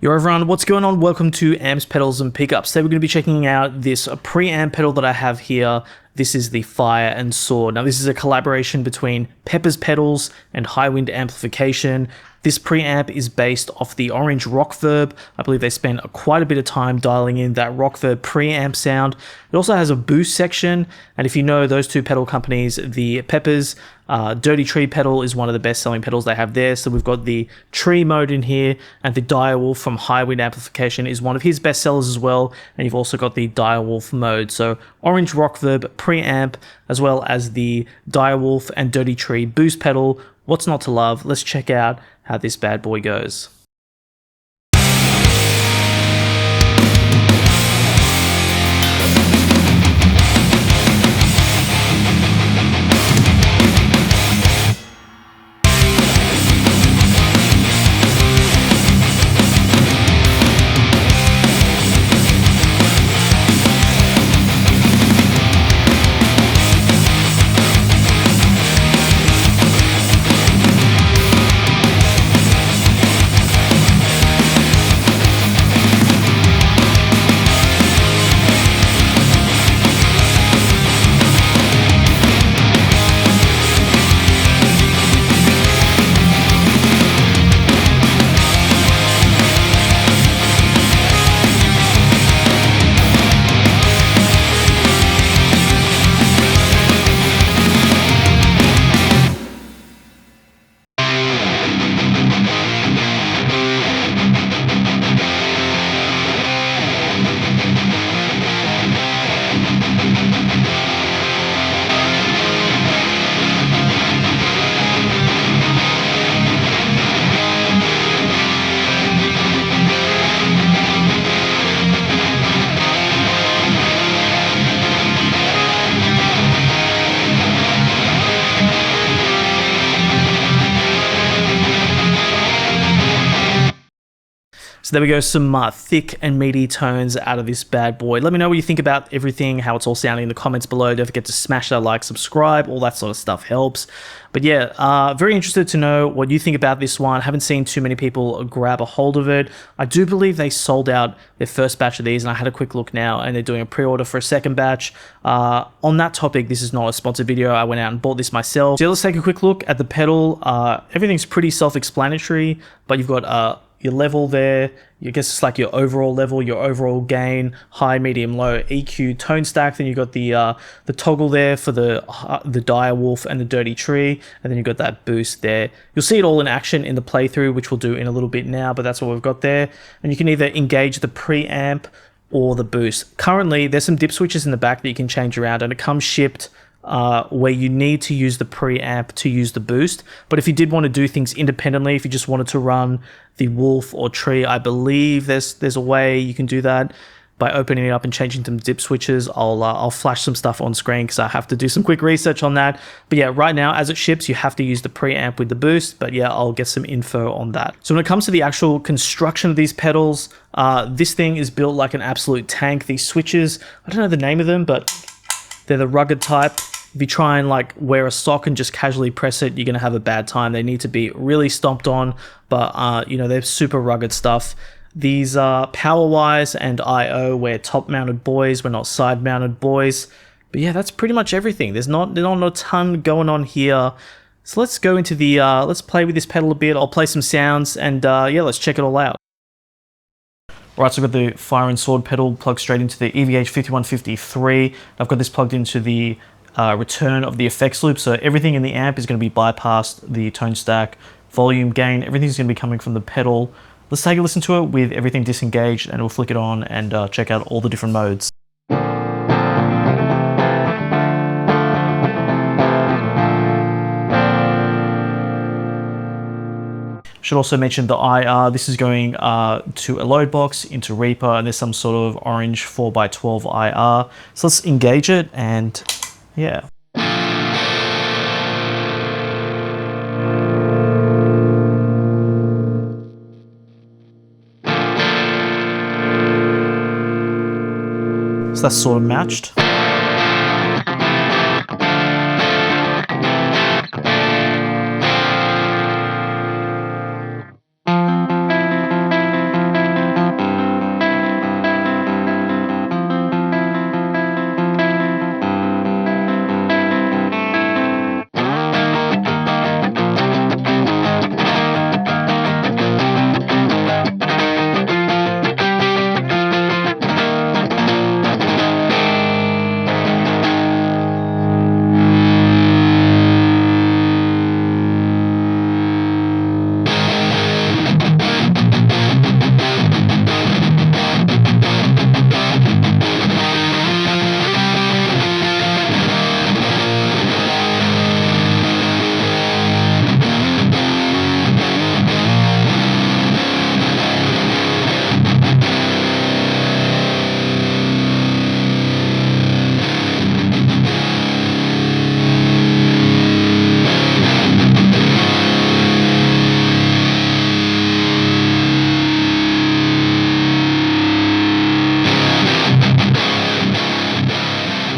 Yo everyone, what's going on? Welcome to Amps, Pedals and Pickups. Today we're going to be checking out this preamp pedal that I have here. This is the Fire and Sword. Now this is a collaboration between Pepers Pedals and Highwind Amplification. This preamp is based off the Orange Rockverb. I believe they spent quite a bit of time dialing in that Rockverb preamp sound. It also has a boost section, and if you know those two pedal companies, the Pepers Dirty Tree pedal is one of the best selling pedals they have there. So we've got the Tree mode in here, and the Direwolf from Highwind Amplification is one of his best sellers as well. And you've also got the Direwolf mode. So Orange Rockverb preamp, as well as the Direwolf and Dirty Tree boost pedal. What's not to love? Let's check out how this bad boy goes. So there we go, some thick and meaty tones out of this bad boy. Let me know what you think about everything, how it's all sounding in the comments below. Don't forget to smash that like, subscribe, all that sort of stuff helps. But yeah, very interested to know what you think about this one. Haven't seen too many people grab a hold of it. I do believe they sold out their first batch of these, and I had a quick look now, and they're doing a pre-order for a second batch. On that topic, this is not a sponsored video. I went out and bought this myself. So let's take a quick look at the pedal. Everything's pretty self-explanatory, but you've got your level there. I guess it's like your overall level, your overall gain, high, medium, low, EQ, tone stack. Then you've got the toggle there for the Direwolf and the Dirty Tree, and then you've got that boost there. You'll see it all in action in the playthrough, which we'll do in a little bit now, but that's what we've got there. And you can either engage the preamp or the boost. Currently, there's some dip switches in the back that you can change around, and it comes shipped where you need to use the preamp to use the boost. But if you did want to do things independently, if you just wanted to run the Wolf or Tree, I believe there's a way you can do that by opening it up and changing some dip switches. I'll flash some stuff on screen because I have to do some quick research on that. But yeah, right now as it ships, you have to use the preamp with the boost. But yeah, I'll get some info on that. So when it comes to the actual construction of these pedals, this thing is built like an absolute tank. These switches, I don't know the name of them, but they're the rugged type. If you try and like wear a sock and just casually press it, you're going to have a bad time. They need to be really stomped on, but you know, they're super rugged stuff. These are power-wise and I/O. We're top-mounted boys, we're not side-mounted boys. But yeah, that's pretty much everything. There's not a ton going on here. So let's go into the, let's play with this pedal a bit. I'll play some sounds and yeah, let's check it all out. Right, so I've got the Fire and Sword pedal plugged straight into the EVH5153. I've got this plugged into the return of the effects loop, so everything in the amp is going to be bypassed, the tone stack, volume, gain, everything's going to be coming from the pedal. Let's take a listen to it with everything disengaged, and we'll flick it on and check out all the different modes. Should also mention the IR. This is going to a loadbox into Reaper, and there's some sort of orange 4x12 IR. So let's engage it and yeah. So that's sort of matched.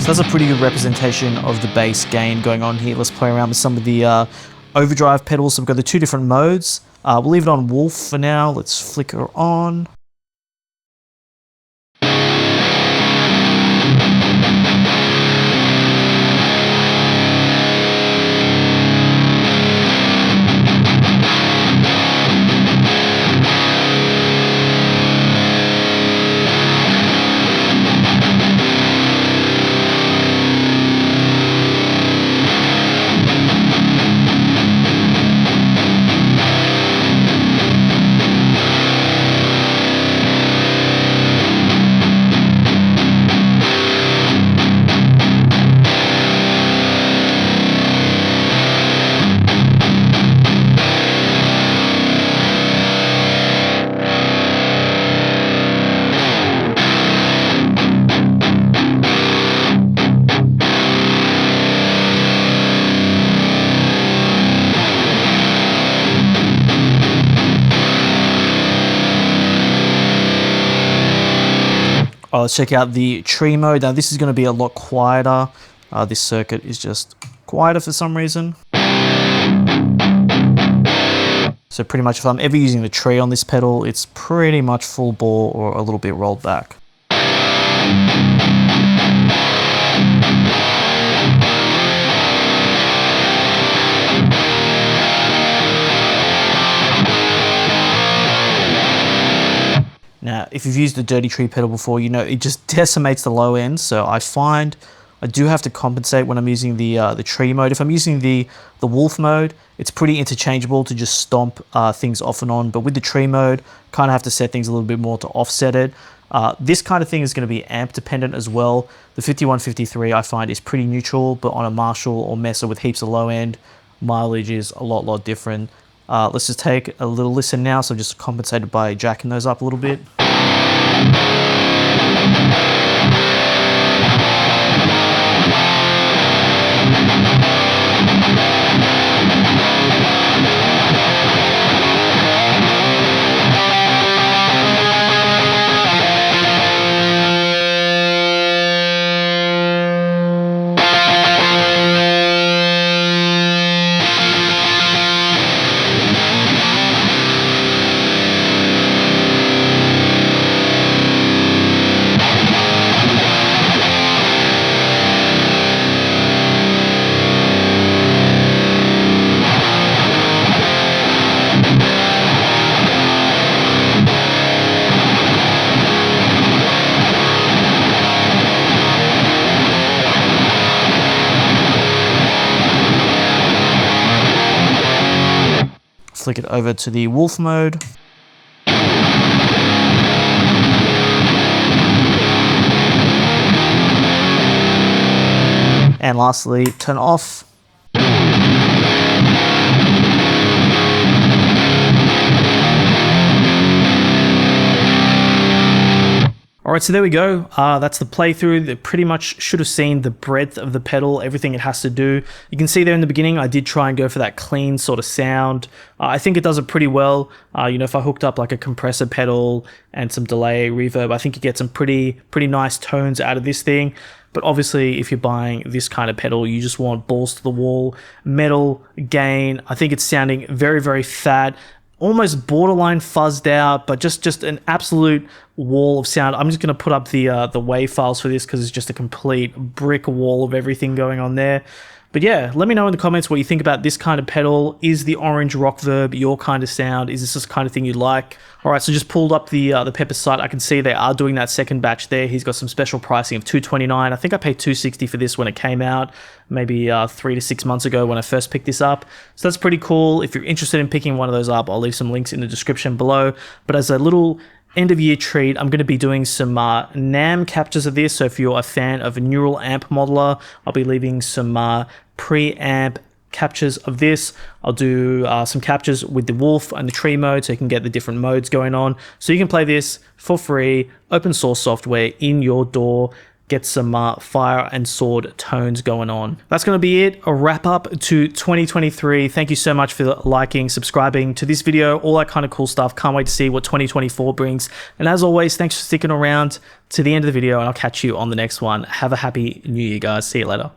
So that's a pretty good representation of the bass gain going on here. Let's play around with some of the overdrive pedals. So we've got the two different modes. We'll leave it on Wolf for now. Let's flicker on. Let's check out the tree mode. Now this is going to be a lot quieter. This circuit is just quieter for some reason. So pretty much if I'm ever using the tree on this pedal, it's pretty much full bore or a little bit rolled back. Now, if you've used the Dirty Tree pedal before, you know it just decimates the low end. So I find I do have to compensate when I'm using the tree mode. If I'm using the Wolf mode, it's pretty interchangeable to just stomp things off and on. But with the tree mode, kind of have to set things a little bit more to offset it. This kind of thing is going to be amp dependent as well. The 5153 I find is pretty neutral, but on a Marshall or Mesa with heaps of low end, mileage is a lot different. Let's just take a little listen now. So just compensated by jacking those up a little bit. Flick it over to the Wolf mode. And lastly, turn off. Alright, so there we go. That's the playthrough. That pretty much should have seen the breadth of the pedal, everything it has to do. You can see there in the beginning, I did try and go for that clean sort of sound. I think it does it pretty well. You know, if I hooked up like a compressor pedal and some delay, reverb, I think you get some pretty nice tones out of this thing. But obviously, if you're buying this kind of pedal, you just want balls to the wall, metal, gain. I think it's sounding very fat. Almost borderline fuzzed out, but just an absolute wall of sound. I'm just going to put up the WAV files for this because it's just a complete brick wall of everything going on there. But yeah, let me know in the comments what you think about this kind of pedal. Is the Orange Rockverb your kind of sound? Is this the kind of thing you like? All right, so just pulled up the Pepers site. I can see they are doing that second batch there. He's got some special pricing of $229. I think I paid $260 for this when it came out, maybe 3 to 6 months ago when I first picked this up. So that's pretty cool. If you're interested in picking one of those up, I'll leave some links in the description below. But as a little end of year treat, I'm going to be doing some NAM captures of this. So if you're a fan of a neural amp modeler, I'll be leaving some preamp captures of this. I'll do some captures with the Wolf and the tree mode so you can get the different modes going on. So you can play this for free, open source software in your DAW get some fire and sword tones going on. That's going to be it. A wrap up to 2023. Thank you so much for liking, subscribing to this video, all that kind of cool stuff. Can't wait to see what 2024 brings. And as always, thanks for sticking around to the end of the video, and I'll catch you on the next one. Have a happy new year, guys. See you later.